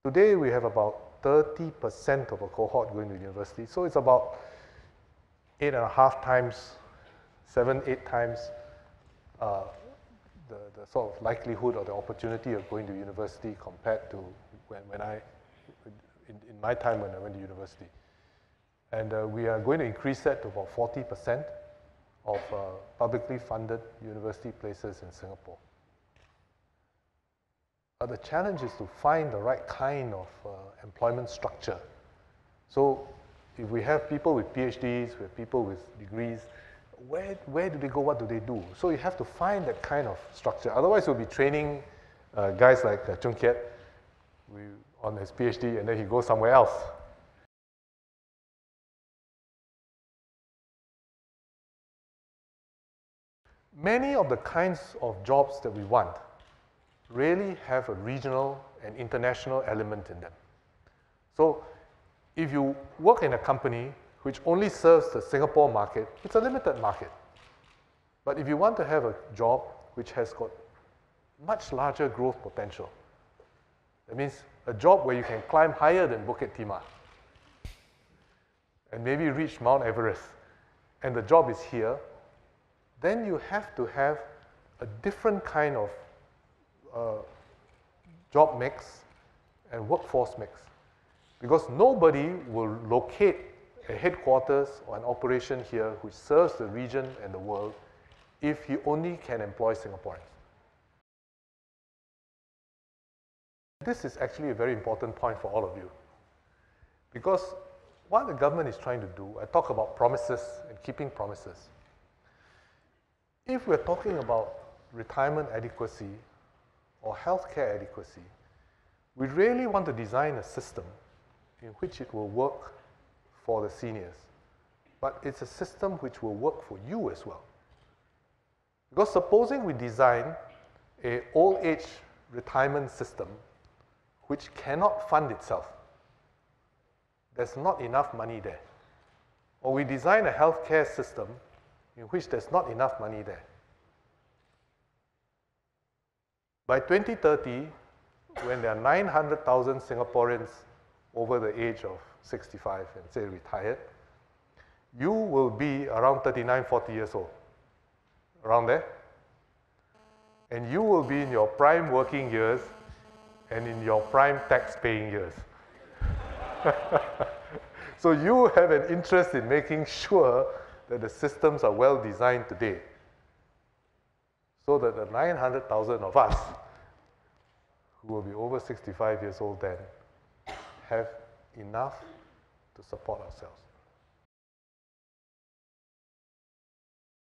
Today, we have about 30% of a cohort going to university. So it's about 8.5 times, 7, 8 times the sort of likelihood or the opportunity of going to university compared to in my time when I went to university. And we are going to increase that to about 40% of publicly funded university places in Singapore. But the challenge is to find the right kind of employment structure. So if we have people with PhDs, we have people with degrees, where do they go, what do they do? So you have to find that kind of structure. Otherwise, we'll be training guys like Chung Kiat on his PhD, and then he goes somewhere else. Many of the kinds of jobs that we want really have a regional and international element in them. So if you work in a company which only serves the Singapore market, it's a limited market. But if you want to have a job which has got much larger growth potential, that means a job where you can climb higher than Bukit Timah and maybe reach Mount Everest, and the job is here, then you have to have a different kind of job mix and workforce mix. Because nobody will locate a headquarters or an operation here which serves the region and the world if he only can employ Singaporeans. This is actually a very important point for all of you. Because what the government is trying to do, I talk about promises and keeping promises. If we're talking about retirement adequacy or healthcare adequacy, we really want to design a system in which it will work for the seniors. But it's a system which will work for you as well. Because supposing we design an old age retirement system which cannot fund itself, there's not enough money there. Or we design a healthcare system in which there's not enough money there. By 2030, when there are 900,000 Singaporeans over the age of 65 and say retired, you will be around 39, 40 years old, around there. And you will be in your prime working years and in your prime tax-paying years. So you have an interest in making sure that the systems are well designed today, so that the 900,000 of us who will be over 65 years old then have enough to support ourselves.